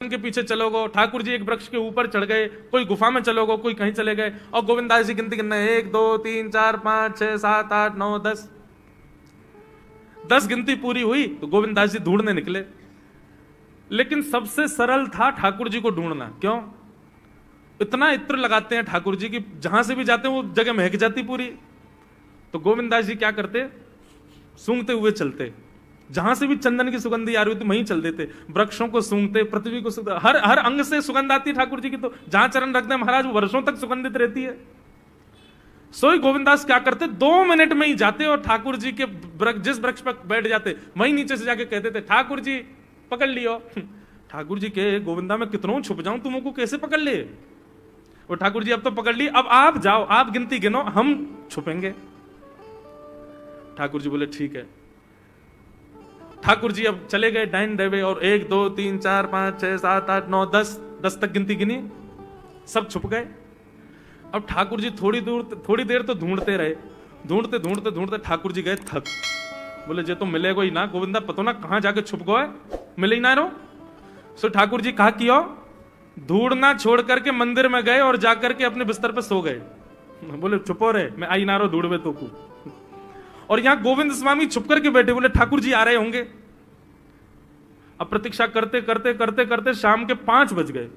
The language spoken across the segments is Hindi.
के पीछे चलोगे, ठाकुर जी एक वृक्ष के ऊपर चढ़ गए, कोई गुफा में चलोगे, कोई कहीं चले गए, और गोविंदास जी गिनती करना 1 2 3 4 5 6 7 8 9 10 10 गिनती पूरी हुई तो गोविंदास जी ढूंढने निकले। लेकिन सबसे सरल था ठाकुर जी को ढूंढना। क्यों? इतना इत्र लगाते हैं ठाकुर जी की जहां से भी जाते हैं वो जगह महक जाती पूरी। तो गोविंदास जी क्या करते, सूंघते हुए चलते, जहां से भी चंदन की सुगंधी आ रही होती वहीं चल देते, वृक्षों को सूंघते, पृथ्वी को सूंघते, हर हर अंग से सुगंध आती ठाकुर जी की। तो जहां चरण रखते हैं महाराज वो वर्षों तक सुगंधित रहती है। सोई गोविंदास क्या करते, 2 मिनट में ही जाते और ठाकुर जी के जिस वृक्ष पर बैठ जाते वहीं नीचे से जाके कहते थे ठाकुर जी पकड़ लियो। ठाकुर जी के गोविंदा में कितनों छुप जाऊं तुमको कैसे पकड़ ले। और ठाकुर जी अब तो पकड़ ली, अब आप जाओ, आप गिनती गिनो, हम छुपेंगे। ठाकुर जी बोले ठीक है। ठाकुर जी अब चले गए डाइन देवे और 1 2 3 4 5 6 7 8 9 10 तक गिनती गिनी, सब छुप गए। अब ठाकुर जी थोड़ी देर तो ढूंढते रहे, ढूंढते ढूंढते ढूंढते ठाकुर जी गए थक। बोले जे तो मिलेगा ही ना गोविंदा, पतो ना कहां जाके छुप गए, मिले ही ना रो। सो ठाकुर जी कहा कियो, ढूंढना छोड़ करके मंदिर में गए और जाकर के अपने बिस्तर पर सो गए। बोले चुपो रे, मैं आई ना रो ढूंढवे तो को। और यहां गोविंद स्वामी छुप करके बैठे, बोले ठाकुर जी आ रहे होंगे। अब प्रतीक्षा करते करते करते करते शाम के 5 बज गए।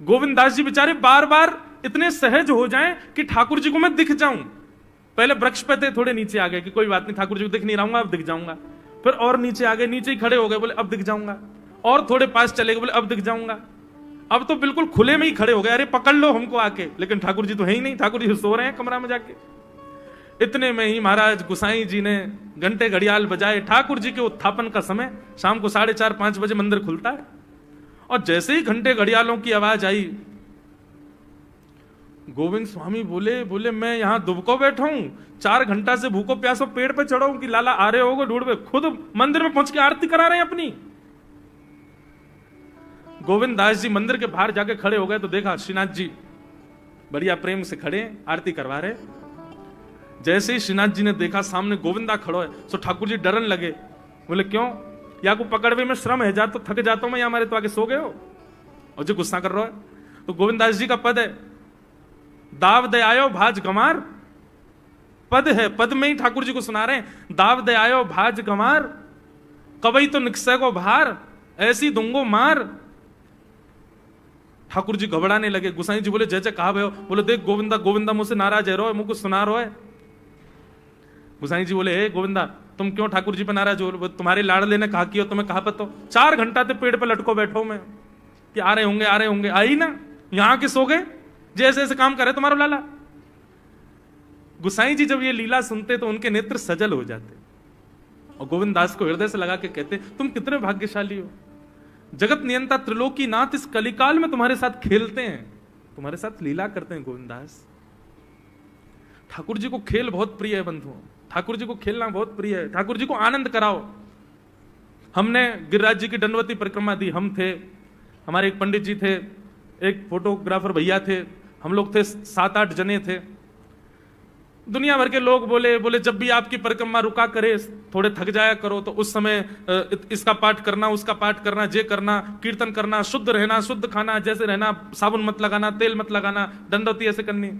गोविंदास जी बेचारे बार बार इतने सहज हो जाएं कि ठाकुर जी को मैं दिख जाऊं। पहले वृक्ष पे थे, थोड़े नीचे आ गए कि कोई बात नहीं ठाकुर जी को दिख नहीं रहूंगा, अब दिख जाऊंगा। फिर और नीचे आ गए, नीचे ही खड़े हो गए, बोले अब दिख जाऊंगा। और थोड़े पास चले गए, बोले अब दिख जाऊंगा। अब तो बिल्कुल खुले में ही खड़े हो गए, अरे पकड़ लो हमको आके। लेकिन ठाकुर जी तो है ही नहीं, ठाकुर जी सो रहे हैं कमरा में जाके। इतने में ही महाराज गुसाई जी ने घंटे घड़ियाल बजाए। ठाकुर जी के उत्थापन का समय शाम को 4:30 5 बजे मंदिर खुलता है। और जैसे ही घंटे घड़ियालों की आवाज आई, गोविंद स्वामी बोले मैं यहां दुबको बैठा हूं, 4 घंटा से भूखो प्यासो पेड़ पे चढ़ा हूं कि लाला आ रहे होगे ढूंढ, खुद मंदिर में पहुंच के आरती करा रहे हैं अपनी। गोविंद दास जी मंदिर के बाहर जाके खड़े हो गए तो देखा श्रीनाथ जी बढ़िया प्रेम से खड़े आरती करवा रहे। जैसे ही श्रीनाथ जी ने देखा सामने गोविंदा खड़ो है, तो ठाकुर जी डरन लगे। बोले क्यों, या को पकड़वे में श्रम है, जा तो थक जाता हूं मैं, या हमारे तो आगे सो गए हो और जो गुस्सा कर रहा है। तो गोविंदास जी का पद है, दाव दे आयो भाज गमार, पद है, पद में ही ठाकुर जी को सुना रहे हैं। दाव दे आयो भाज गमार, कवई तो निकसे को भार, ऐसी दूंगो मार। ठाकुर जी घबराने लगे। गुसाई जी बोले जय जय कहा भयो। बोले देख गोविंदा, गोविंदा मुझसे नाराज है रो, मुझको सुना रो है। गुसाई जी बोले हे गोविंदा तुम क्यों ठाकुर जी पे नाराज हो, तुम्हारे लाडले ने कहा कि हो, तुम्हें कहा पतो। 4 घंटा ते पेड़ पे लटको बैठो मैं कि आ रहे होंगे आ रहे होंगे, आई ना, यहां के सो गए, जैसे ऐसे काम करे तुम्हारा लाला। गुसाई जी जब ये लीला सुनते तो उनके नेत्र सजल हो जाते और गोविंद दास को हृदय से लगा के कहते तुम कितने भाग्यशाली हो, जगत नियंता त्रिलोकी नाथ इस कलिकाल में तुम्हारे साथ खेलते हैं, तुम्हारे साथ लीला करते हैं। गोविंद दास ठाकुर जी को खेल बहुत प्रिय है बंधुओं, ठाकुर जी को खेलना बहुत प्रिय है, ठाकुर जी को आनंद कराओ। हमने गिरिराज जी की दंडवती परिक्रमा दी, हम थे, हमारे एक पंडित जी थे, एक फोटोग्राफर भैया थे, हम लोग थे 7-8 जने थे। दुनिया भर के लोग बोले जब भी आपकी परिक्रमा रुका करे, थोड़े थक जाया करो तो उस समय इसका पाठ करना, उसका पाठ करना, जे करना, कीर्तन करना, शुद्ध रहना, शुद्ध खाना, जैसे रहना, साबुन मत लगाना, तेल मत लगाना, दंडवती ऐसे करनी।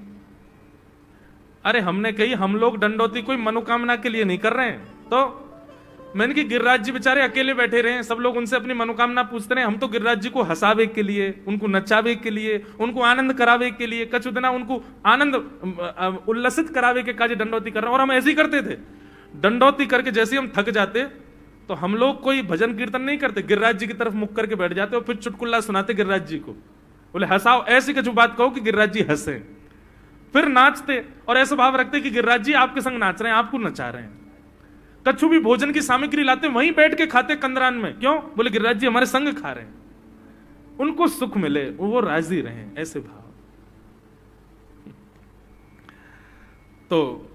अरे हमने कही हम लोग दंडवती कोई मनोकामना के लिए नहीं कर रहे हैं। तो मैंने कि गिरिराज जी बेचारे अकेले बैठे रहे, सब लोग उनसे अपनी मनोकामना पूछते रहे, हम तो गिरिराज जी को हंसावे के लिए, उनको नचावे के लिए, उनको आनंद करावे के लिए, कछु दिना उनको आनंद उल्लसित करावे के काज दंडवती कर रहे हैं। और हम ऐसे ही करते थे, दंडवती करके जैसे हम थक जाते तो हम लोग कोई भजन कीर्तन नहीं करते, गिरिराज जी की तरफ मुख करके बैठ जाते और फिर चुटकुल्ला सुनाते गिरिराज जी को। बोले हंसाओ, ऐसी कछु बात कहो कि गिरिराज जी हंसे, फिर नाचते और ऐसा भाव रखते कि गिरिराज जी आपके संग नाच रहे हैं, आपको नचा रहे हैं। कछु भी भोजन की सामग्री लाते वहीं बैठ के खाते कंदरान में, क्यों? बोले गिरिराज जी हमारे संग खा रहे हैं, उनको सुख मिले, वो राजी रहे, ऐसे भाव। तो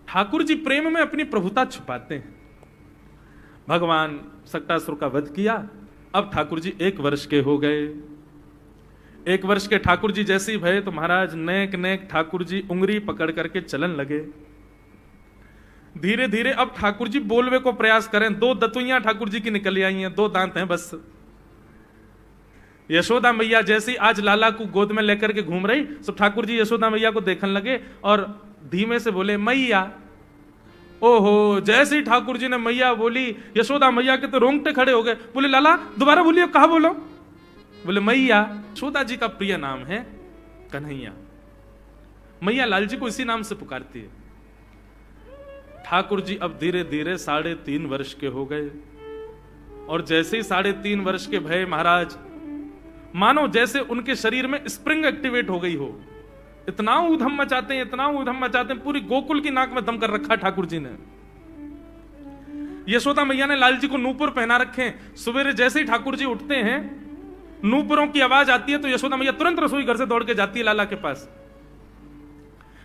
ठाकुर जी प्रेम में अपनी प्रभुता छुपाते हैं। भगवान सक्टासुर का वध किया, अब ठाकुर जी 1 वर्ष के हो गए। 1 वर्ष के ठाकुर जी जैसे ही भये तो महाराज नेक नेक ठाकुर जी उंगली पकड़ करके चलन लगे। धीरे धीरे अब ठाकुर जी बोलवे को प्रयास करें, 2 दतुइयां ठाकुर जी की निकल आई हैं, 2 दांत हैं बस। यशोदा मैया जैसी आज लाला को गोद में लेकर के घूम रही, तो ठाकुर जी यशोदा मैया को देखने लगे और धीमे से बोले मैया। ओहो, जैसे ही ठाकुर जी ने मैया बोली, यशोदा मैया के तो रोंगटे खड़े हो गए। बोले लाला दोबारा बोलिए, कहा बोलो? बोले मैया। यशोदा जी का प्रिय नाम है कन्हैया। मैया लाल जी को इसी नाम से पुकारती है। ठाकुर जी अब धीरे धीरे 3.5 वर्ष के हो गए, और जैसे ही 3.5 वर्ष के भय महाराज, मानो जैसे उनके शरीर में स्प्रिंग एक्टिवेट हो गई हो। इतना ऊधम मचाते हैं, इतना ऊधम मचाते हैं, पूरी गोकुल की नाक में दम कर रखा ठाकुर जी ने। यशोदा मैया ने लाल जी को नूपुर पहना रखे। सवेरे जैसे ही ठाकुर जी उठते हैं, नूपुरों की आवाज आती है तो यशोदा मैया तुरंत रसोई घर से दौड़ के जाती है लाला के पास।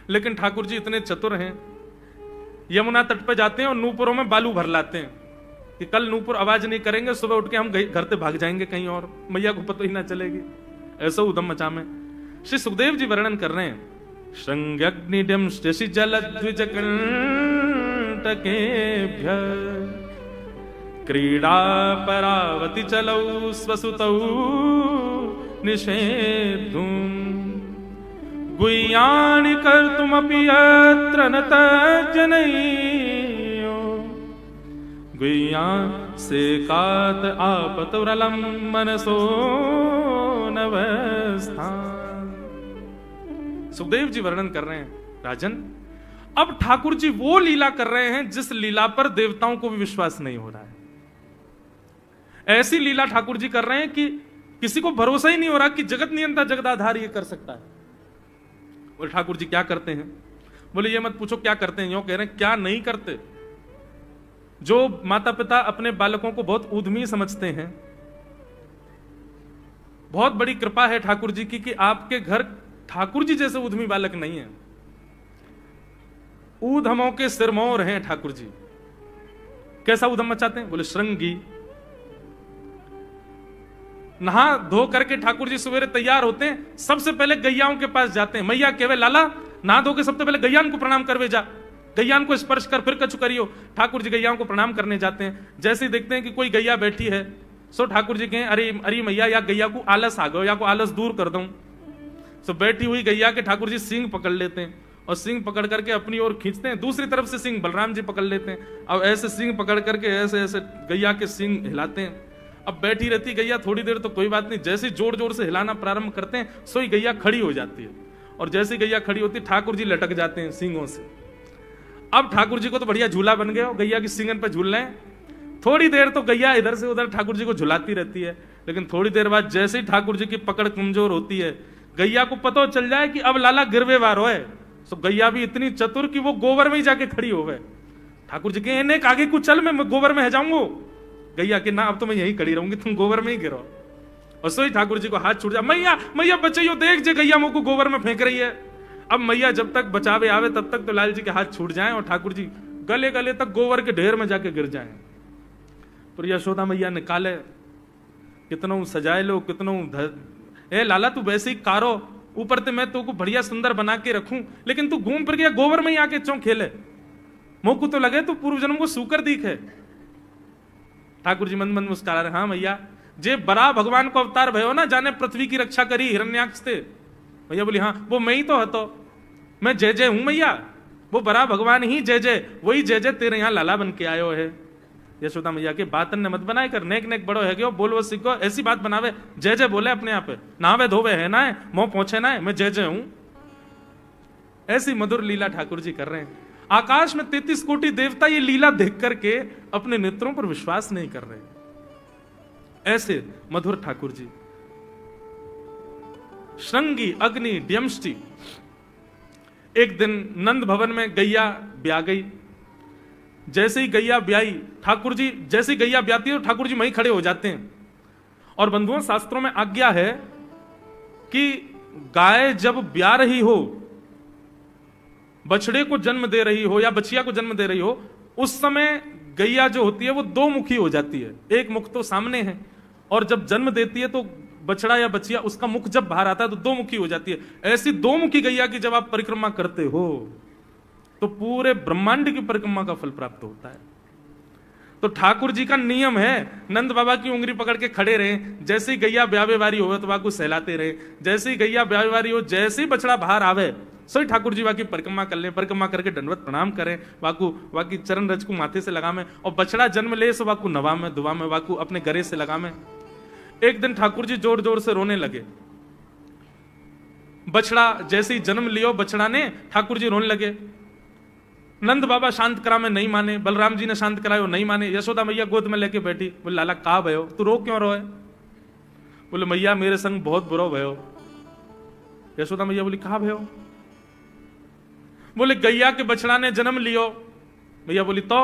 लेकिन ठाकुर जी इतने चतुर हैं, यमुना तट पर जाते हैं और नूपुरों में बालू भर लाते हैं कि कल नूपुर आवाज नहीं करेंगे, सुबह उठ के हम घर से भाग जाएंगे कहीं और, मैया को पता ही ना चलेगी। ऐसा उधम मचा में श्री सुखदेव जी वर्णन कर रहे हैं। श्रृंग्यग्निड्यम शशि जलद्विजकंटकेभ्य क्रीडा परावति चलौ स्वसुतौ निषेधुम गुह्यानि कर्तुमपि यत्र न तज्जनयो गुह्यान् सेकात आपतुरलं मनसो नवस्थान्। सुखदेव जी वर्णन कर रहे हैं, राजन अब ठाकुर जी वो लीला कर रहे हैं जिस लीला पर देवताओं को भी विश्वास नहीं हो रहा है। ऐसी लीला ठाकुर जी कर रहे हैं कि किसी को भरोसा ही नहीं हो रहा कि जगत नियंता जगदाधार ये कर सकता है। और ठाकुर जी क्या करते हैं? बोले ये मत पूछो क्या करते हैं, यूं कह रहे हैं क्या नहीं करते। जो माता पिता अपने बालकों को बहुत ऊधमी समझते हैं, बहुत बड़ी कृपा है ठाकुर जी की कि आपके घर ठाकुर जी जैसे ऊधमी बालक नहीं है। ऊधमों के सिरमौर हैं ठाकुर जी। कैसा ऊधम मचाते हैं? बोले श्रृंगी। नहा धो करके ठाकुर जी सवेरे तैयार होते हैं, सबसे पहले गैयाओं के पास जाते हैं। मैया कहवे लाला नहा धो के सबसे पहले गैयान को प्रणाम करवे जा, गैयान को स्पर्श कर फिर कछु करियो। ठाकुर जी गैयाओं को प्रणाम करने जाते हैं। जैसे ही देखते हैं कि कोई गैया बैठी है, सो ठाकुर जी कहें अरे अरे मैया या गैया को आलस आ गयो, या को आलस दूर कर दूं। सो बैठी हुई गैया के ठाकुर जी सींग पकड़ लेते हैं और सींग पकड़ करके अपनी ओर खींचते हैं। दूसरी तरफ से सींग बलराम जी पकड़ लेते हैं। अब ऐसे सींग पकड़ करके ऐसे ऐसे गैया के सींग हिलाते हैं। अब बैठी रहती गैया थोड़ी देर तो कोई बात नहीं, जैसे जोर जोर से हिलाना प्रारंभ करते हैं सोई गैया खड़ी हो जाती है। और जैसे गैया खड़ी होती है ठाकुर जी लटक जाते हैं सींगों से। अब ठाकुर जी को तो बढ़िया झूला बन गया, गैया की सींगन पर झूल रहे हैं। थोड़ी देर तो गैया इधर से उधर ठाकुर जी को झुलाती रहती है, लेकिन थोड़ी देर बाद जैसे ही ठाकुर जी की पकड़ कमजोर होती है, गैया को पता चल जाए कि अब लाला गिरवे वार हो है, तो गैया भी इतनी चतुर कि वो गोबर में ही जाके खड़ी हो गए। ठाकुर जी के आगे कुछ चल, मैं गोबर में है जाऊंगा। गैया के ना अब तो मैं यही खड़ी रहूंगी, तुम गोबर में ही गिरो। और सोई ठाकुर जी को हाथ छूट जा, मैया मैया बचाइयो, देख जे गैया मुझको गोबर में फेंक रही है। अब मैया जब तक बचावे आवे तब तक तो लाल जी के हाथ छूट जाएं और ठाकुर जी गले गले तक गोबर के ढेर में जाके गिर जाएं। पर यशोदा मैया निकाले, कितनों सजाए लो, कितनों ए लाला तू वैसे ही कारो, ऊपर से मैं तो को बढ़िया सुंदर बना के रखूं, लेकिन तू घूम फिर गया गोबर में ही आके चौं खेले। मोकू तो लगे तू पूर्व जन्म को सूकर दिखे। ठाकुर जी मंद मंद मुस्कुरा रहे, हाँ मैया जे बड़ा भगवान को अवतार भयो ना, जाने पृथ्वी की रक्षा करी हिरण्याक्ष से। भैया बोली हाँ वो मैं ही तो हतो, मैं जय जय हूं मैया, वो बड़ा भगवान ही जय जय, वही जय जय तेरे यहाँ लाला बन के आयो है। यशोदा मैया के बातन ने मत बनाए कर, नेक नेक बड़ो है, बोल वो सीखो, ऐसी बात बनावे, जय जय बोले अपने आप नहावे धोवे है ना, मुंह पहुंचे ना, मैं जय जय हूं। ऐसी मधुर लीला ठाकुर जी कर रहे हैं। आकाश में 33 कोटि देवता ये लीला देख करके अपने नेत्रों पर विश्वास नहीं कर रहे। ऐसे मधुर ठाकुर जी। श्रृंगी अग्नि ड्यमष्टि। एक दिन नंद भवन में गैया ब्याह गई। जैसे ही गैया ब्याई, ठाकुर जी जैसे गैया ब्याती है तो ठाकुर जी वहीं खड़े हो जाते हैं। और बंधुओं शास्त्रों में आज्ञा है कि गाय जब ब्याह रही हो, बछड़े को जन्म दे रही हो या बछिया को जन्म दे रही हो, उस समय गैया जो होती है वो दो मुखी हो जाती है। एक मुख तो सामने है, और जब जन्म देती है तो बछड़ा या बछिया उसका मुख जब बाहर आता है तो दो मुखी हो जाती है। ऐसी दो मुखी गैया की जब आप परिक्रमा करते हो तो पूरे ब्रह्मांड की परिक्रमा का फल प्राप्त होता है। तो ठाकुर जी का नियम है, नंद बाबा की उंगली पकड़ के खड़े रहे, जैसे ही गैया ब्यावे वारी हो तो वाकू सहलाते रहे, जैसे ही गैया ब्यावे वारी हो, जैसे ही बछड़ा बाहर आवे सही ठाकुर जी वाकी परिक्रमा कर ले, परिक्रमा करके दंडवत प्रणाम करें, वाकू वाकी चरण रज को माथे से लगा में, और बछड़ा जन्म ले सो वाकू नवा में दुआ में वाकू अपने गरे से लगा में। एक दिन ठाकुर जी जोर जोर से रोने लगे, बछड़ा जैसे ही जन्म लियो बछड़ा ने, ठाकुर जी रोने लगे। नंद बाबा शांत करा में नहीं माने, बलराम जी ने शांत करायो नहीं माने, यशोदा मैया गोद में लेके बैठी, बोले लाला कहा भयो, तू रो क्यों रोए? बोले मैया मेरे संग बहुत बुरा भयो। यशोदा मैया बोली कहा भयो? बोले गैया के बछड़ा ने जन्म लियो। मैया बोली तो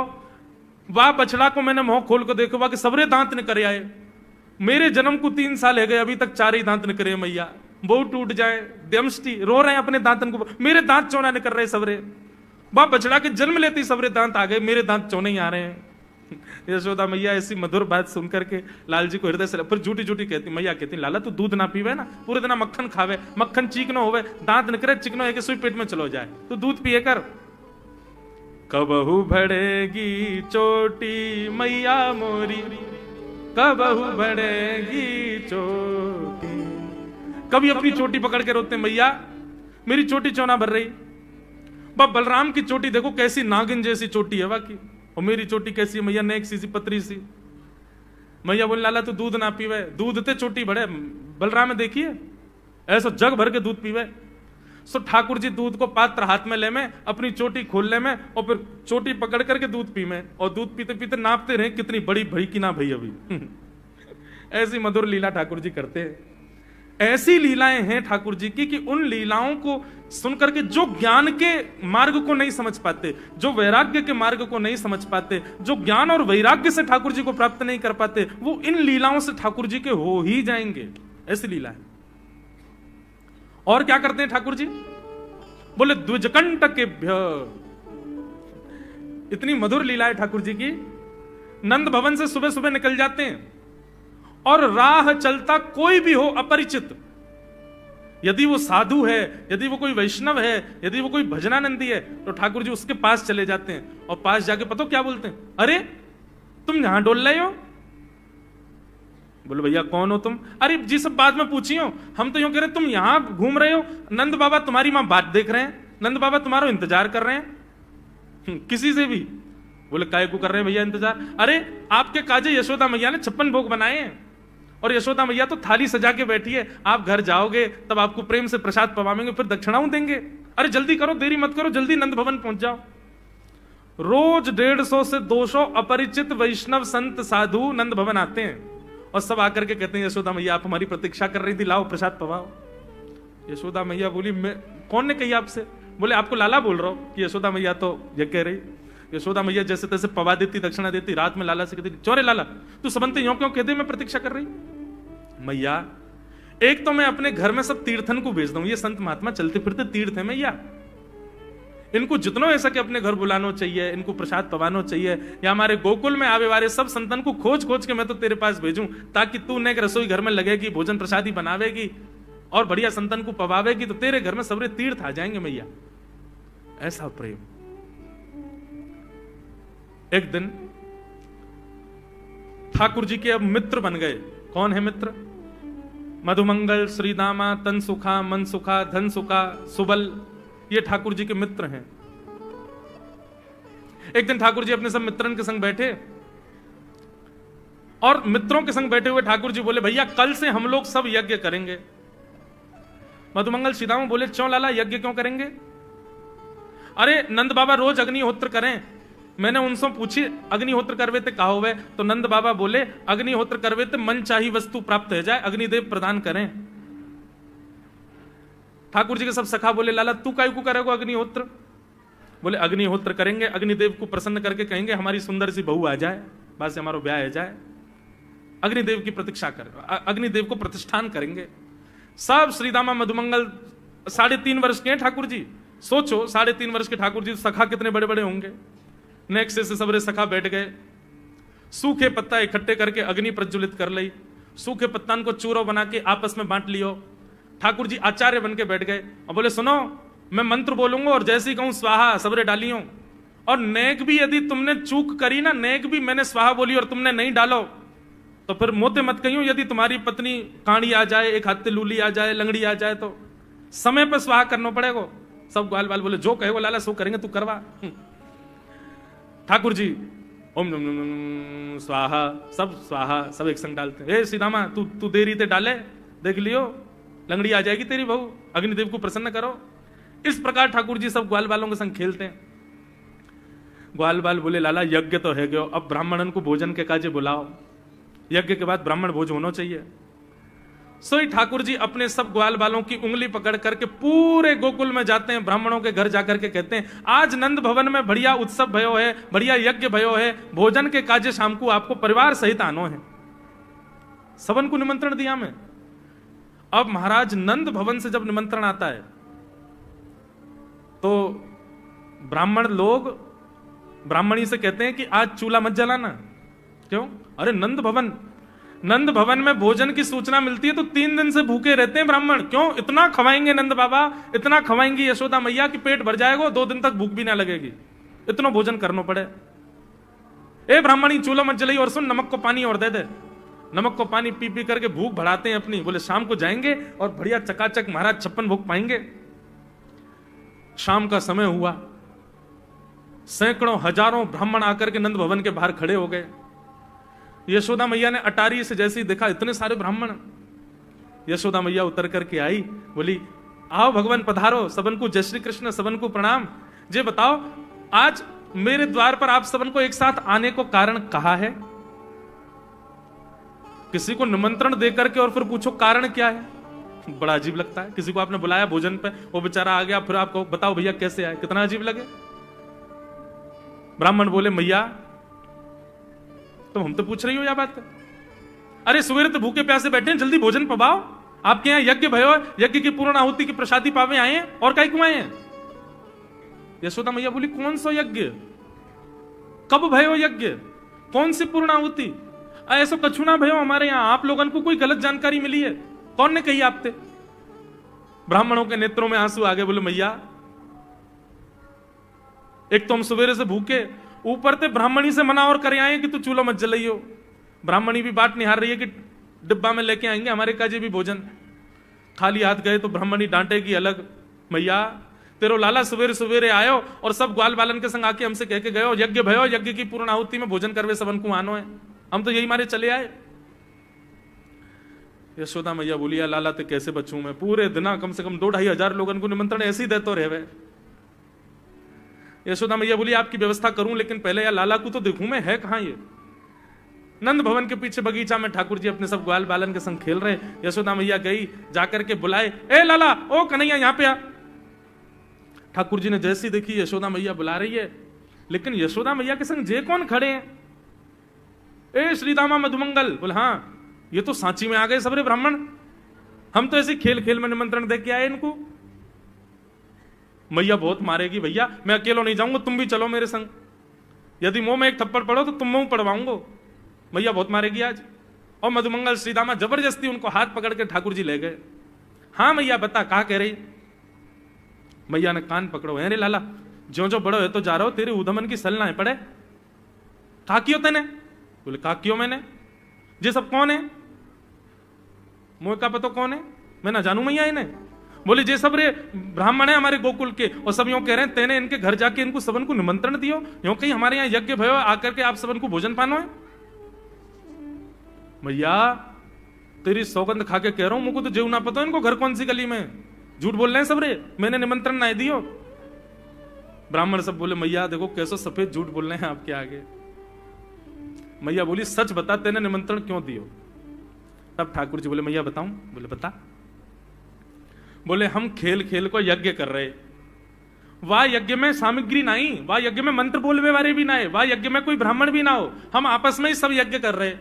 वाह बछड़ा को मैंने मुंह खोल को देखो वाह के सबरे दांत ने करे आए, मेरे जन्म को 3 साल है गए अभी तक 4 ही दांत ने करे मैया, वो टूट जाए दमष्टी रो रहे हैं अपने दांतन को, मेरे दांत चौना ने कर रहे सबरे, वाह बछड़ा के जन्म लेते सबरे दांत आ गए, मेरे दांत चौने ही आ रहे हैं। यशोदा मैया ऐसी मधुर बात सुनकर के लाल जी को हृदय से, फिर झूठी झूठी कहती मैया कहती लाला तू दूध ना पीवे ना, पूरे दिन मक्खन खावे, मक्खन चीकनो होवे, दांत निकरे चिकनो है कि सुई पेट में चलो जाए, तू दूध पिए कर। कबहू भड़ेगी चोटी मैया मोरी, कबहू भड़ेगी चोटी, कभी अपनी चोटी पकड़ के रोते मैया मेरी चोटी चौना भर रही। बलराम की चोटी देखो कैसी नागिन जैसी चोटी है वाकई, और मेरी चोटी कैसी है मैया नेक सी पतरी सी। मैया बोले लाला तू दूध ना पीवे, दूध ते चोटी बढ़े, बलराम में देखिए ऐसा जग भर के दूध पीवे। सो ठाकुर जी दूध को पात्र हाथ में ले में, अपनी चोटी खोल ले में, और फिर चोटी पकड़ करके दूध पी में, और दूध पीते पीते नापते रहे कितनी बड़ी भई की ना भई अभी। ऐसी मधुर लीला ठाकुर जी करते हैं। ऐसी लीलाएं हैं ठाकुर जी की कि उन लीलाओं को सुनकर के जो ज्ञान के मार्ग को नहीं समझ पाते, जो वैराग्य के मार्ग को नहीं समझ पाते, जो ज्ञान और वैराग्य से ठाकुर जी को प्राप्त नहीं कर पाते, वो इन लीलाओं से ठाकुर जी के हो ही जाएंगे। ऐसी लीला है। और क्या करते हैं ठाकुर जी? बोले द्विजकंटकेभ्य, इतनी मधुर लीला है ठाकुर जी की। नंद भवन से सुबह सुबह निकल जाते हैं, और राह चलता कोई भी हो अपरिचित, यदि वो साधु है, यदि वो कोई वैष्णव है, यदि वो कोई भजनानंदी है, तो ठाकुर जी उसके पास चले जाते हैं, और पास जाके पता क्या बोलते हैं? अरे तुम यहां डोल रहे हो? बोले भैया कौन हो तुम? अरे जी सब बाद में पूछियो, हम तो यूं कह रहे तुम यहां घूम रहे हो, नंद बाबा तुम्हारी मां बात देख रहे हैं, नंद बाबा तुम्हारा इंतजार कर रहे हैं। किसी से भी? बोले काय को कर रहे हैं भैया इंतजार? अरे आपके काजे यशोदा मैया ने 56 भोग बनाए हैं, और यशोदा मैया तो थाली सजा के बैठी है, आप घर जाओगे तब आपको प्रेम से प्रसाद पवाएंगे, फिर दक्षिणाओं देंगे। अरे जल्दी करो, देरी मत करो, जल्दी नंद भवन पहुंच जाओ। रोज 150 से 200 अपरिचित वैष्णव संत साधु नंद भवन आते हैं, और सब आकर के कहते हैं यशोदा मैया आप हमारी प्रतीक्षा कर रही थी, लाओ प्रसाद पवाओ। यशोदा मैया बोली मैं कौन ने कही आपसे? बोले आपको लाला बोल रहा हूं। कि यशोदा मैया तो ये कह रही। यशोदा मैया जैसे तैसे पवा देती, दक्षिणा देती, रात में लाला से कहती चोरे लाला तू सबंते यूं क्यों कहते मैं प्रतीक्षा कर रही? मैया एक तो मैं अपने घर में सब तीर्थन को भेज दूं, ये संत महात्मा चलते फिरते तीर्थ है मैया, इनको जितना हो सके अपने घर बुलाना चाहिए, इनको प्रसाद पवाना चाहिए, या हमारे गोकुल में आवे वाले सब संतन को खोज खोज के मैं तो तेरे पास भेजूं, ताकि तू ने रसोई घर में लगेगी, भोजन प्रसादी बनावेगी और बढ़िया संतन को पवावेगी, तो तेरे घर में सबरे तीर्थ आ जाएंगे मैया। ऐसा प्रेम। एक दिन ठाकुर जी के अब मित्र बन गए। कौन है मित्र? मधुमंगल, श्रीदामा, तनसुखा, मनसुखा, धनसुखा, सुबल, ये ठाकुर जी के मित्र हैं। एक दिन ठाकुर जी अपने सब मित्रन के संग बैठे, और मित्रों के संग बैठे हुए ठाकुर जी बोले भैया कल से हम लोग सब यज्ञ करेंगे। मधुमंगल, श्रीदामा बोले क्यों लाला यज्ञ क्यों करेंगे? अरे नंद बाबा रोज अग्निहोत्र करें, मैंने उनसे पूछी अग्निहोत्र करवे ते कहा हुए, तो नंद बाबा बोले अग्निहोत्र करवे ते मन चाही वस्तु प्राप्त हो जाए, अग्निदेव प्रदान करें। ठाकुर जी के सब सखा बोले लाला तू काय को करेगा अग्निहोत्र? बोले अग्निहोत्र करेंगे, अग्निदेव को प्रसन्न करके कहेंगे हमारी सुंदर सी बहू आ जाए, बस हमारा ब्याह हो जाए, अग्निदेव की प्रतीक्षा कर, अग्निदेव को प्रतिष्ठान करेंगे। सब श्रीदामा मधुमंगल 3.5 वर्ष के हैं ठाकुर जी। सोचो 3.5 वर्ष के ठाकुर जी, सखा कितने बड़े बड़े होंगे। नेक्स्ट से सबरे सखा बैठ गए, सूखे पत्ता इकट्ठे करके अग्नि प्रज्वलित कर ली, सूखे पत्तान को चूरो बना के आपस में बांट लियो। ठाकुर जी आचार्य बन के बैठ गए और बोले सुनो मैं मंत्र बोलूंगा और जैसे ही कहूं स्वाहा सबरे डालियो, और नेक भी यदि तुमने चूक करी ना, नेक भी मैंने स्वाहा बोली और तुमने नहीं डालो, तो फिर मोते मत कहियो। यदि तुम्हारी पत्नी काणी आ जाए, एक हाथ लूली आ जाए, लंगड़ी आ जाए, तो समय पर स्वाहा करना पड़ेगा। सब ग्वाल बाल बोले जो कहेगो लाला सो करेंगे, तू करवा। ठाकुर जी ओम नम नम नम स्वाहा, सब स्वाहा, सब एक संग डालते हैं। सीधामा तू देरी ते डाले, देख लियो लंगड़ी आ जाएगी तेरी बहू, अग्निदेव को प्रसन्न करो। इस प्रकार ठाकुर जी सब ग्वाल बालों के संग खेलते हैं। ग्वाल बाल बोले लाला यज्ञ तो है गयो, अब ब्राह्मणन को भोजन के काजे बुलाओ, यज्ञ के बाद ब्राह्मण भोज होना चाहिए। सोई ठाकुर जी अपने सब ग्वाल बालों की उंगली पकड़ करके पूरे गोकुल में जाते हैं, ब्राह्मणों के घर जाकर के कहते हैं आज नंद भवन में बढ़िया उत्सव भयो है, बढ़िया यज्ञ भयो है, भोजन के काजे शाम को आपको परिवार सहित आनो है। सबन को निमंत्रण दिया मैं। अब महाराज नंद भवन से जब निमंत्रण आता है तो ब्राह्मण लोग ब्राह्मणी से कहते हैं कि आज चूल्हा मत जलाना। क्यों? अरे नंद भवन में भोजन की सूचना मिलती है तो 3 दिन से भूखे रहते हैं ब्राह्मण। क्यों? इतना खवाएंगे नंद बाबा, इतना खवाएंगी यशोदा मैया कि पेट भर जाएगा, 2 दिन तक भूख भी ना लगेगी, इतना भोजन करना पड़े। ए ब्राह्मणी चूल्हा मत जलाई, और सुन नमक को पानी और दे दे। नमक को पानी पी पी करके भूख बढ़ाते हैं अपनी। बोले शाम को जाएंगे और बढ़िया चकाचक महाराज 56 भोग पाएंगे। शाम का समय हुआ, सैकड़ों हजारों ब्राह्मण आकर के नंद भवन के बाहर खड़े हो गए। यशोदा मैया ने अटारी से जैसे ही देखा इतने सारे ब्राह्मण, यशोदा मैया उतर करके आई, बोली आओ भगवान पधारो, सबन को जय श्री कृष्ण, सबन को प्रणाम। जे बताओ आज मेरे द्वार पर आप सबन को एक साथ आने को कारण कहा है? किसी को निमंत्रण देकर के और फिर पूछो कारण क्या है, बड़ा अजीब लगता है। किसी को आपने बुलाया भोजन पे, वो बेचारा आ गया, फिर आपको बताओ भैया कैसे आए, कितना अजीब लगे। ब्राह्मण बोले मैया तुम हम तो पूछ रही हो या बात कर, अरे सवेरे तो भूखे प्यासे बैठे हैं, जल्दी भोजन पवाओ। आपके यहाँ यज्ञ भयो, यज्ञ की पूर्ण आहुति की प्रसादी पावे आए हैं, और काहे क्यों आए हैं? यशोदा मैया बोली कौन सा यज्ञ, कब भयो यज्ञ, कौन सी पूर्ण आहुति? ऐसा कछु ना भयो हमारे यहाँ, आप लोगों को कोई गलत जानकारी मिली है, कौन ने कही आपसे? ब्राह्मणों के नेत्रों में आंसू आ गए। बोले मैया एक तो हम सवेरे से भूखे, ऊपर से ब्राह्मणी से मना और करे आए कि तू चूल्हा मत जलाइयो। ब्राह्मणी भी बाट निहार रही है कि डिब्बा में लेके आएंगे हमारे काजे भी भोजन। खाली हाथ गए तो ब्राह्मणी डांटेगी अलग, मैया तेरो लाला सवेरे सवेरे आयो और सब ग्वाल बालन के संग आके हमसे कह के गयो यज्ञ भयो, यज्ञ की पूर्ण आहुति में भोजन करवे सबन को आनो है, हम तो यही मारे चले आए। यशोदा मैया बोलिया लाला ते कैसे बचूं मैं, पूरे दिन कम से कम 2-2.5 हजार लोगों को निमंत्रण ऐसे ही देते रहे। यशोदा मैया बोली आपकी व्यवस्था करूं, लेकिन पहले यार लाला को तो देखूं मैं, है कहां ये? नंद भवन के पीछे बगीचा में ठाकुर जी अपने सब ग्वाल बालन के संग खेल रहे। यशोदा मैया गई, जाकर के बुलाए, ए लाला ओ कन्हैया यहाँ पे आ। ठाकुर जी ने जैसी देखी यशोदा मैया बुला रही है, लेकिन यशोदा मैया के संग जे कौन खड़े हैं? ए श्रीदामा मधुमंगल। बोले हाँ ये तो सांची में आ गए सबरे ब्राह्मण, हम तो ऐसे खेल खेल में निमंत्रण दे के आए इनको। मैया बहुत मारेगी, भैया मैं अकेला नहीं जाऊंगा, तुम भी चलो मेरे संग, यदि मुंह में एक थप्पड़ पड़ो तो तुम मुंह पड़वाऊंगा, मैया बहुत मारेगी आज। और मधुमंगल श्रीदामा जबरदस्ती उनको हाथ पकड़ के ठाकुर जी ले गए। हाँ मैया बता कहा कह रही? मैया ने कान पकड़ो, अरे लाला जो जो बड़ो है तो जा रहा हो, तेरे उधमन की सल ना है पड़े। कहा क्यों तेने? बोले कहा क्यों मैंने, ये सब कौन है? मुझे का पता कौन है, मैं ना जानू मैया इन्हें। बोले जे सब रे ब्राह्मण है हमारे गोकुल के, और सब यूं कह रहे हैं तेने इनके घर जाके इनको सबन को निमंत्रण दियो, यूं कहीं हमारे यहाँ यज्ञ भयो आकर के आप सबन को भोजन पानो है। मैया तेरी सौगंध खा के कह रहा हूं, मुझको तो जेऊ ना पता इनको घर कौन सी गली में, झूठ बोल रहे हैं सब रे, मैंने निमंत्रण ना दियो। ब्राह्मण सब बोले मैया देखो कैसे सफेद झूठ बोल रहे हैं आपके आगे। मैया बोली सच बता तेने निमंत्रण क्यों दियो? तब ठाकुर जी बोले मैया बताऊं? बोले बता। बोले हम खेल खेल को यज्ञ कर रहे, वाह यज्ञ में सामग्री नहीं, वाह यज्ञ में मंत्र बोलवे वाले भी ना है, वाह यज्ञ में कोई ब्राह्मण भी ना हो, हम आपस में ही सब यज्ञ कर रहे।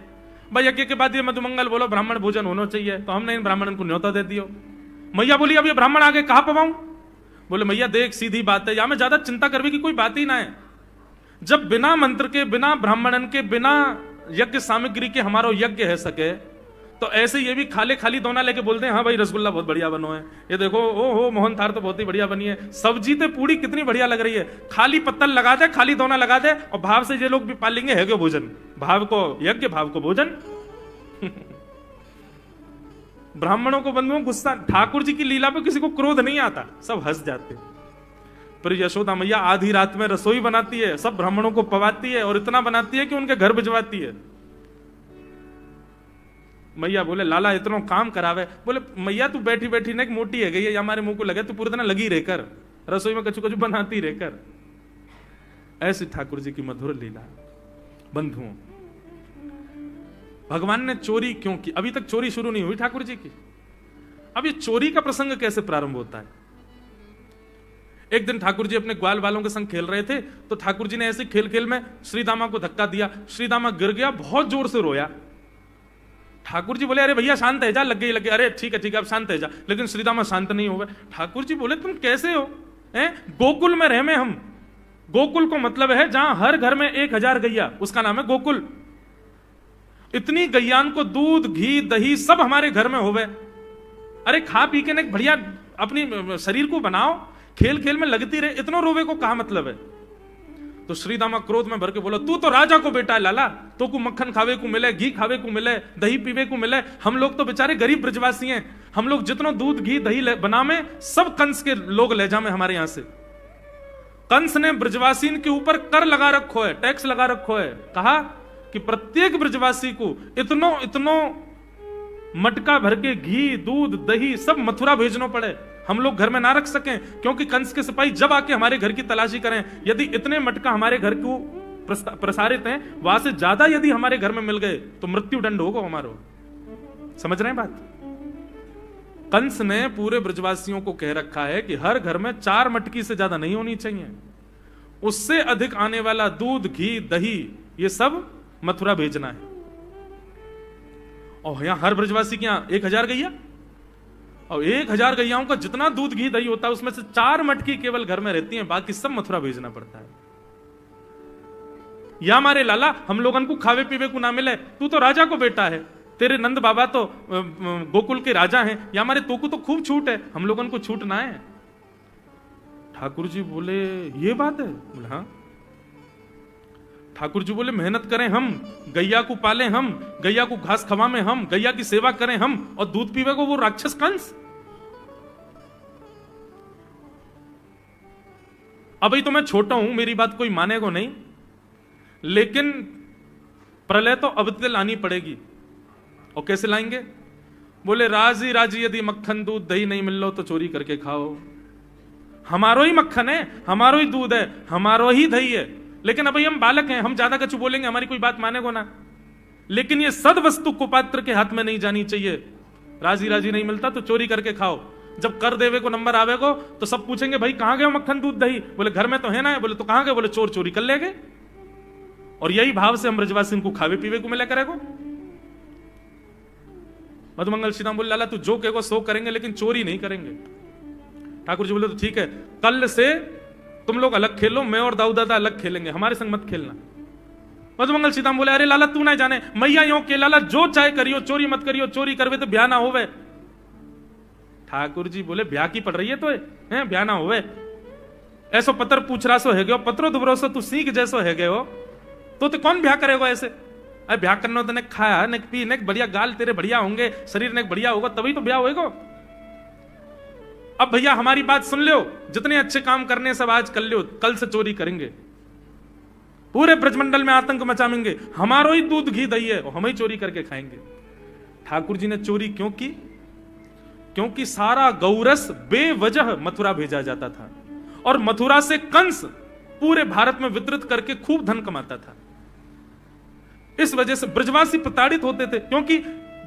भाई यज्ञ के बाद ये मधुमंगल बोलो ब्राह्मण भोजन होना चाहिए, तो हमने इन ब्राह्मणों को न्योता दे दियो। मैया बोली अब ये ब्राह्मण आगे कहां पवाऊं? बोले मैया देख सीधी बात है, यहां में ज्यादा चिंता करने की कोई बात ही ना है। जब बिना मंत्र के, बिना ब्राह्मणन के, बिना यज्ञ सामग्री के हमारा यज्ञ है सके, तो ऐसे ये भी खाले खाली दोना लेके बोलते हैं हाँ भाई रसगुल्ला बहुत बढ़िया बनो है, ये देखो ओ हो मोहन थार तो बहुत ही बढ़िया बनी है, सब्जी तो पूरी कितनी बढ़िया लग रही है, खाली पत्तल लगा दे, खाली दोना लगा दे, और भाव से ये लोग भी पालेंगे है क्यों भोजन, भाव को यज्ञ भाव को भोजन। ब्राह्मणों को बंधुओं गुस्सा, ठाकुर जी की लीला पे किसी को क्रोध नहीं आता, सब हंस जाते। पर यशोदा मैया आधी रात में रसोई बनाती है, सब ब्राह्मणों को पवाती है और इतना बनाती है कि उनके घर भिजवाती है। मैया बोले लाला इतना काम करावे, बोले मैया तू बैठी बैठी ना मोटी है गई है, हमारे मुंह को लगे तू पूरे दिन लगी रहकर रसोई में कछु कछु बनाती रहकर। ऐसी ठाकुर जी की मधुर लीला। बंधुओं, भगवान ने चोरी क्यों की? अभी तक चोरी शुरू नहीं हुई ठाकुर जी की। अब ये चोरी का प्रसंग कैसे प्रारंभ होता है? एक दिन ठाकुर जी अपने ग्वाल वालों के संग खेल रहे थे, तो ठाकुर जी ने ऐसे खेल खेल में श्रीदामा को धक्का दिया, श्रीदामा गिर गया, बहुत जोर से रोया। ठाकुर जी बोले अरे भैया शांत है जा, लग गई, अरे ठीक है अब शांत है जा, लेकिन श्रीदामा शांत नहीं हुआ। ठाकुर जी बोले तुम कैसे हो? गोकुल में रहे में हम, गोकुल को मतलब है जहां हर घर में 1000 गैया, उसका नाम है गोकुल। इतनी गैयान को दूध घी दही सब हमारे घर में होवे, अरे खा पी के न बढ़िया अपनी शरीर को बनाओ, खेल खेल में लगती रहे, इतना रोवे को कहा मतलब है? तो श्रीदामा क्रोध में भर के बोला तू तो राजा को बेटा है लाला, तो को मक्खन खावे को मिले, घी खावे को मिले, दही पीवे को मिले, हम लोग तो बेचारे गरीब ब्रजवासी हैं, हम लोग जितना दूध घी दही बना में सब कंस के लोग ले जा में हमारे यहां से। कंस ने ब्रजवासीन के ऊपर कर लगा रखो है, टैक्स लगा रखो है, कहा कि प्रत्येक ब्रजवासी को इतनो इतनो मटका भर के घी दूध दही सब मथुरा भेजना पड़े, हम लोग घर में ना रख सकें, क्योंकि कंस के सिपाही जब आके हमारे घर की तलाशी करें, यदि इतने मटका हमारे घर को प्रसारित हैं, वहां से ज्यादा यदि हमारे घर में मिल गए तो मृत्यु दंड होगा हमारा। समझ रहे हैं बात? कंस ने पूरे ब्रजवासियों को कह रखा है कि हर घर में 4 मटकी से ज्यादा नहीं होनी चाहिए, उससे अधिक आने वाला दूध घी दही ये सब मथुरा भेजना है। और यहां हर ब्रजवासी के यहां 1000 गैया, और 1000 गैयाओं का जितना दूध घी दही होता है उसमें से 4 मटकी केवल घर में रहती हैं, बाकी सब मथुरा भेजना पड़ता है। या हमारे लाला हम लोगन को खावे पीवे को ना मिले, तू तो राजा को बेटा है, तेरे नंद बाबा तो गोकुल के राजा हैं, या हमारे तो को तो खूब छूट है, हम लोगन को छूट ना है। ठाकुर जी बोले ये बात है? बोले हाँ। ठाकुर जी बोले मेहनत करें हम, गैया को पालें हम, गैया को घास खवाएं हम, गैया की सेवा करें हम, और दूध पीवे को वो राक्षस कंस। अभी तो मैं छोटा हूं, मेरी बात कोई मानेगा नहीं, लेकिन प्रलय तो अब तक लानी पड़ेगी। और कैसे लाएंगे? बोले राजी राजी यदि मक्खन दूध दही नहीं मिल लो तो चोरी करके खाओ, हमारो ही मक्खन है, हमारो ही दूध है, हमारो ही दही है, लेकिन अभी हम बालक हैं, हम ज्यादा कछु बोलेंगे हमारी कोई बात मानेगो ना। लेकिन ये सद वस्तु कुपात्र के हाथ में नहीं जानी चाहिए, राजी राजी नहीं मिलता तो चोरी करके खाओ। जब कर देवे को नंबर आवेगो तो सब पूछेंगे भाई कहां गए मक्खन दूध दही? बोले घर में तो है ना। बोले तो कहां गए? बोले चोर चोरी कर ले गए। और यही भाव से हम ब्रजवासी को खावे पीवे को मिला करेगो। मधुमंगल श्रीराम बोले लाला तू जो कहेगो सो करेंगे, लेकिन चोरी नहीं करेंगे। ठाकुर जी बोले तो ठीक है, कल से तुम लोग अलग खेलो, मैं और दाऊ दादा अलग खेलेंगे, हमारे संग मत खेलना। मधुमंगल सीताराम बोले अरे लाला तू ना जाने, मैया यो के लाला जो चाहे करियो, चोरी मत करियो, चोरी करवे तो ब्याह ना होवे। ठाकुर जी बोले ब्याह की पड़ रही है तो है ब्याह ना होवे। ऐसो पत्र पूछ रहा सो है गयो, पत्रो दुबरो सो तू सीख जैसो है गयो, तो कौन ब्याह करेगा ऐसे? अरे ब्याह करना तो ने खाया ने पी ने बढ़िया गाल तेरे बढ़िया होंगे, शरीर ने बढ़िया होगा तभी तो ब्याह होएगा। अब भैया हमारी बात सुन लो, जितने अच्छे काम करने सब आज कर लो, कल से चोरी करेंगे, पूरे ब्रजमंडल में आतंक मचाएंगे, हमारो ही दूध घी दही है और हम ही चोरी करके खाएंगे। ठाकुर जी ने चोरी क्यों की? क्योंकि सारा गौरस बेवजह मथुरा भेजा जाता था और मथुरा से कंस पूरे भारत में वितरित करके खूब धन कमाता था। इस वजह से ब्रजवासी प्रताड़ित होते थे, क्योंकि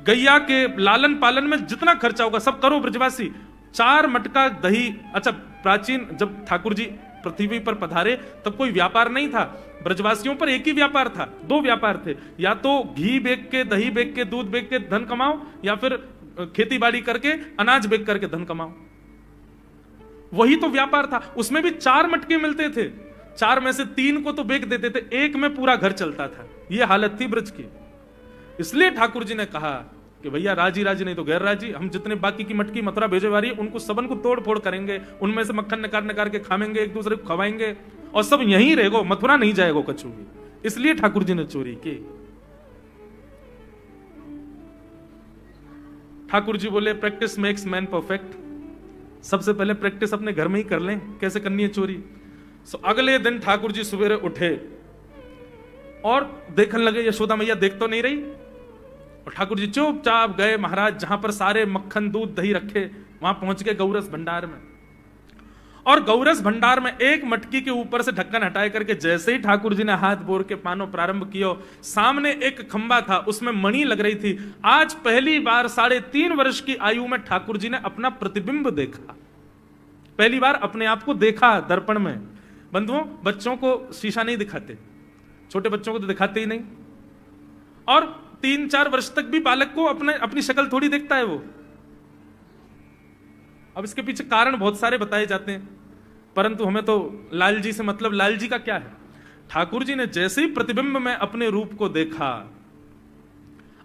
गैया के लालन पालन में जितना खर्चा होगा सब करो ब्रजवासी। 4 मटका दही, अच्छा प्राचीन जब ठाकुर जी पृथ्वी पर पधारे तब कोई व्यापार नहीं था, ब्रजवासियों पर एक ही व्यापार था, 2 व्यापार थे, या तो घी बेच के दही बेच के दूध बेच के धन कमाओ, या फिर खेती बाड़ी करके अनाज बेच करके धन कमाओ। वही तो व्यापार था। उसमें भी 4 मटके मिलते थे, 4 में से 3 को तो बेच देते थे, 1 में पूरा घर चलता था। यह हालत थी ब्रज की। इसलिए ठाकुर जी ने कहा कि भैया राजी राजी नहीं तो गैर राजी, हम जितने बाकी की मटकी मथुरा भेजे वाली है उनको सबन को तोड़ फोड़ करेंगे, उनमें से मक्खन निकाल निकाल के खाएंगे, एक दूसरे को खवाएंगे और सब यहीं रहेगो, मथुरा नहीं जाएगो कछु भी। इसलिए ठाकुर जी ने चोरी की। ठाकुर जी बोले प्रैक्टिस मेक्स मैन परफेक्ट, सबसे पहले प्रैक्टिस अपने घर में ही कर लें कैसे करनी है चोरी। अगले दिन ठाकुर जी सवेरे उठे और देखने लगे यशोदा मैया देख तो नहीं रही, और ठाकुर जी चुपचाप गए महाराज जहां पर सारे मक्खन दूध दही रखे, वहां पहुंच गए गौरस भंडार में। और गौरस भंडार में एक मटकी के ऊपर से ढक्कन हटाए करके जैसे ही ठाकुर जी ने हाथ बोर के पानो प्रारंभ किया, सामने एक खंबा था, उसमें मणि लग रही थी। आज पहली बार 3.5 वर्ष की आयु में ठाकुर जी ने अपना प्रतिबिंब देखा, पहली बार अपने आप को देखा दर्पण में। बंधुओं, बच्चों को शीशा नहीं दिखाते, छोटे बच्चों को तो दिखाते ही नहीं, और 3-4 वर्ष तक भी बालक को अपनी शक्ल थोड़ी देखता है वो। अब इसके पीछे कारण बहुत सारे बताए जाते हैं, परंतु हमें तो लाल जी से मतलब, लाल जी का क्या है। ठाकुर जी ने जैसे ही प्रतिबिंब में अपने रूप को देखा,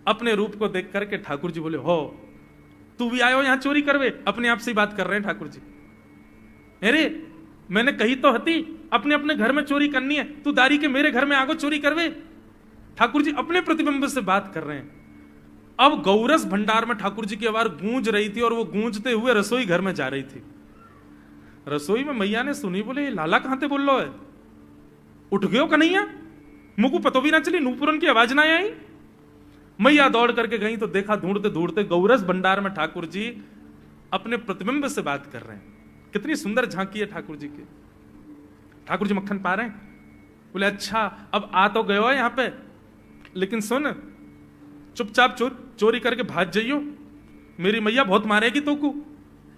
अपने रूप को देख करके ठाकुर जी बोले, हो तू भी आयो यहां चोरी करवे। अपने आप से ही बात कर रहे हैं ठाकुर जी। अरे मैंने कही तो हती अपने अपने घर में चोरी करनी है, तू दारी के मेरे घर में आगो चोरी करवे। ठाकुर जी अपने प्रतिबिंब से बात कर रहे हैं। अब गौरस भंडार में ठाकुर जी की आवाज गूंज रही थी और वो गूंजते हुए रसोई घर में जा रही थी। रसोई में मैया ने सुनी, बोले लाला कहां ते बोल लो है, उठ गयो कन्हैया, मुझको पतो भी ना चली, नूपुरन की आवाज ना आई। मैया दौड़ करके गई तो देखा ढूंढते ढूंढते गौरस भंडार में ठाकुर जी अपने प्रतिबिंब से बात कर रहे हैं। कितनी सुंदर झांकी है ठाकुर जी की। ठाकुर जी मक्खन पा रहे हैं, बोले अच्छा अब आ तो गयो है यहां पे, लेकिन सुन चुपचाप चोरी करके भाग जाइयो, मेरी मैया बहुत मारेगी तो को,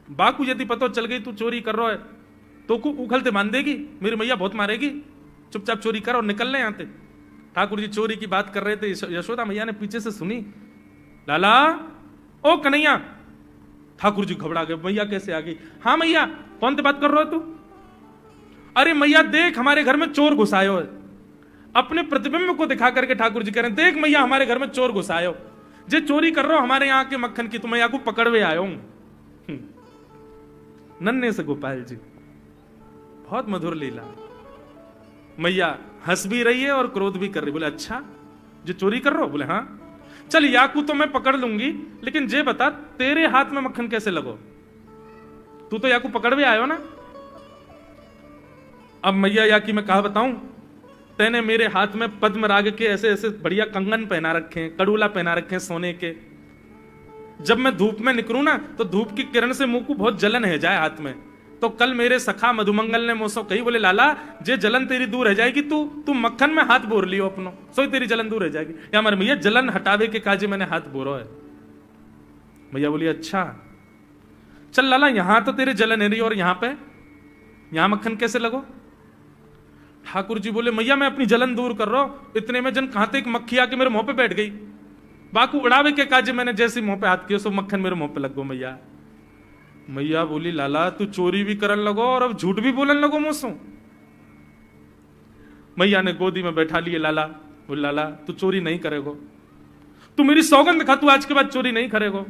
बाकू यदि पतो चल गई तू चोरी कर रहा है तो को उखलते मान देगी, मेरी मैया बहुत मारेगी, चुपचाप चोरी कर और निकल ले यहां से। ठाकुर जी चोरी की बात कर रहे थे, यशोदा मैया ने पीछे से सुनी, लाला ओ कन्हैया। ठाकुर जी घबरा गए, मैया कैसे आ गई। हाँ मैया, कौन से बात कर रहे हो तू। अरे मैया देख हमारे घर में चोर घुसायो है। अपने प्रतिबिंब को दिखा करके ठाकुर जी कह रहे हैं, देख मैया हमारे घर में चोर घुसायो, जे चोरी कर रहे हो हमारे यहाँ के मक्खन की, तो मैया को पकड़वे आयो हूं। नन्हे से गोपाल जी, बहुत मधुर लीला। मैया हंस भी रही है और क्रोध भी कर रही। बोले अच्छा जो चोरी कर रहे हो। बोले हाँ। चल याकू तो मैं पकड़ लूंगी, लेकिन जे बता तेरे हाथ में मक्खन कैसे लगो, तू तो याकू पकड़वे आयो ना। अब मैया याकी मैं कहा बताऊं, तेने मेरे हाथ में पद्म राग के ऐसे ऐसे बढ़िया कंगन पहना रखे हैं, कड़ूला पहना रखे हैं सोने के। जब मैं धूप में निकलूं ना तो धूप की किरण से मुंह को बहुत जलन है जाए हाथ में। तो कल मेरे सखा मधुमंगल ने मुझसे कही, बोले लाला जे जलन तेरी दूर रह जाएगी, तू मक्खन में हाथ बोर लियो अपनो, सोई तेरी जलन दूर रह जाएगी। या हमारे भैया जलन हटावे के काजे मैंने हाथ बोरो है। भैया बोली अच्छा चल लाला, यहां तो तेरे जलन है रही और यहां मक्खन कैसे लगो। ठाकुर जी बोले मैया मैं अपनी जलन दूर कर रहा हूं। इतने में जन कहां एक मक्खी आके मेरे मुंह पे बैठ गई, बाकू उड़ावे के काजे मैंने जैसे मुंह पे हाथ किया सो मक्खन मेरे मुंह पे लग गो। मैया बोली लाला तू चोरी भी करन लगो और अब झूठ भी बोलन लगो मुझसे। मैया ने गोदी में बैठा लिए लाला। बोले लाला तू चोरी नहीं करेगो, तू मेरी सौगंध खा, तू आज के बाद चोरी नहीं करेगो।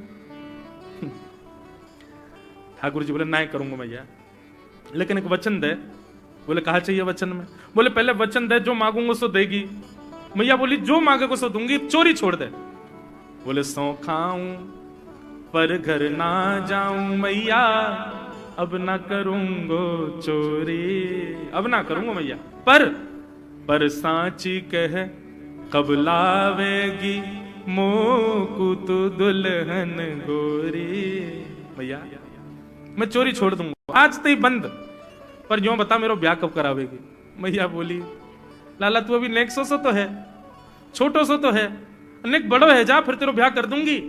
ठाकुर जी बोले नहीं करूंगा मैया, लेकिन एक वचन दे। बोले कहा चाहिए वचन में। बोले पहले वचन दे, जो मांगूंगा सो देगी। मैया बोली जो मांगे को सो दूंगी, चोरी छोड़ दे। बोले सौ खाऊं पर घर ना जाऊं मैया, अब ना करूंगो चोरी। अब ना करूंगा मैया, पर सांची कह कब लावेगी मोकू तू दुल्हन गोरी। मैया मैं चोरी छोड़ दूंगा, आज तो ही बंद, पर जो बता मेरा ब्याह कब करावेगी। मैया बोली लाला तू अभी नेक सो तो है, छोटो सो तो है, नेक बड़ो है, जा फिर तेरा ब्याह कर दूंगी।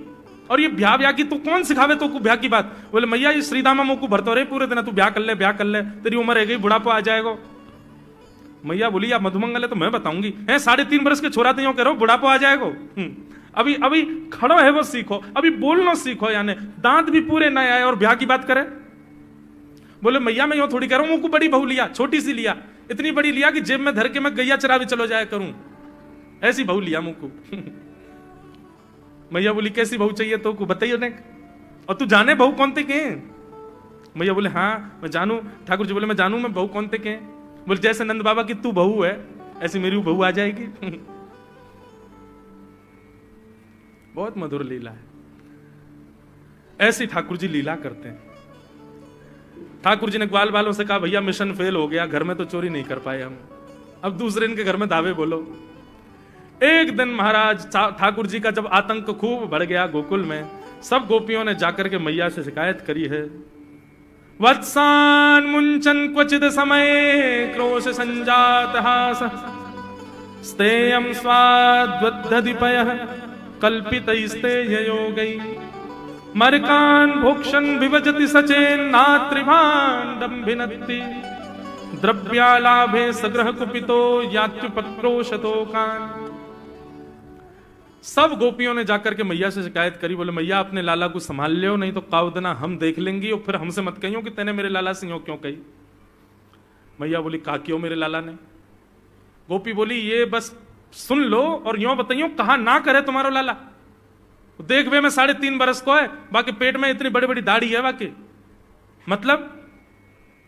और ये ब्याह की तू कौन सिखावे तो को ब्याह की बात। बोले मैया ये श्रीदामा मुंह को भरतो रहे पूरे दिन, तू ब्याह कर ले, तेरी उम्र रह गई, बुढ़ापा आ जाएगा। मैया बोली आप मधुमंगल है तो मैं बताऊंगी, 3.5 वर्ष के छोरा तो कह रहा बुढ़ापा आ जाएगा। अभी खड़ो है वो सीखो, अभी बोलना सीखो, यानी दांत भी पूरे न आए और ब्याह की बात करे। बोले मैया मैं यूं थोड़ी कह रहा हूं, मुंह को बड़ी बहू लिया, छोटी सी लिया, इतनी बड़ी लिया कि जेब में धर के मैं गैया चरा भी चलो जाया करूं, ऐसी बहू लिया मुंह को। मैया बोली कैसी बहू चाहिए तो को बताइए ने, और तू जाने बहू कौन थे के? मैया बोले हाँ मैं जानू। ठाकुर जी बोले मैं जानू मैं बहू कौन थे के? बोले जैसे नंद बाबा की तू बहू है ऐसी मेरी बहू आ जाएगी। बहुत मधुर लीला है, ऐसी ठाकुर जी लीला करते हैं। ठाकुर जी ने ग्वाल वालों से कहा भैया मिशन फेल हो गया, घर में तो चोरी नहीं कर पाए हम, अब दूसरे इनके घर में दावे बोलो। एक दिन महाराज ठाकुर जी का जब आतंक खूब बढ़ गया गोकुल में, सब गोपियों ने जाकर के मैया से शिकायत करी है। वत्सान मुंचन क्वचित समय क्रोश संजात हास स्तेयम स्वाद्वद्धिपयः कल्पितैस्तेययोगै मरकान भोक्षण विभजति सचेन नात्रिभाण्डं भिनत्ति द्रव्यालाभे सग्रह कुपितो यात्युपक्रोशतोकान। सब गोपियों ने जाकर के मैया से शिकायत करी, बोले मैया अपने लाला को संभाल लियो, नहीं तो काउदना हम देख लेंगी और फिर हमसे मत कहियो कि तेने मेरे लाला से यूं क्यों कही। मैया बोली का क्यों मेरे लाला ने? गोपी बोली ये बस सुन लो और यूं बताइयो कहा ना करे तुम्हारो लाला। देख वे मैं 3.5 बरस को है, बाकी पेट में इतनी बड़ी बड़ी दाढ़ी है बाकी। मतलब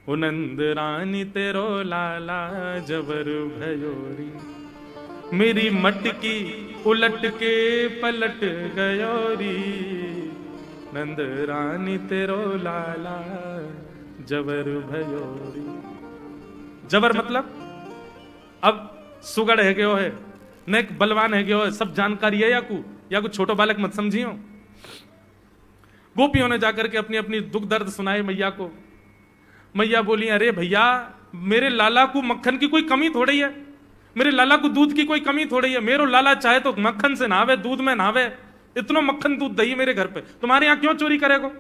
नंद रानी तेरो लाला जबर भयोरी, मेरी मटकी उलट के पलट गयोरी। नंद रानी तेरो लाला जबर भयोरी। जबर मतलब अब सुगड़ है गयो है, नेक बलवान है गयो है, सब जानकारी है या कुछ छोटो बालक मत समझियो। गोपियों ने जाकर के अपनी अपनी दुख दर्द सुनाए मैया को। मैया बोली अरे भैया मेरे लाला को मक्खन की कोई कमी थोड़ी है, मेरे लाला को दूध की कोई कमी थोड़ी है। मेरो लाला चाहे तो मक्खन से नहावे, दूध में नहावे, इतना मक्खन दूध दही मेरे घर पे, तुम्हारे यहां क्यों चोरी करेगो?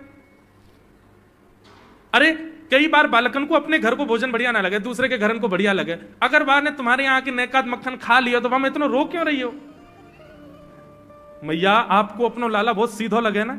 अरे कई बार बालकन को अपने घर को भोजन बढ़िया ना लगे, दूसरे के घर को बढ़िया लगे, अगर बार ने तुम्हारे यहाँ के नेकात मक्खन खा लिया तो वहां इतना रो क्यों रही हो? मैया आपको अपनो लाला बहुत सीधो लगे ना,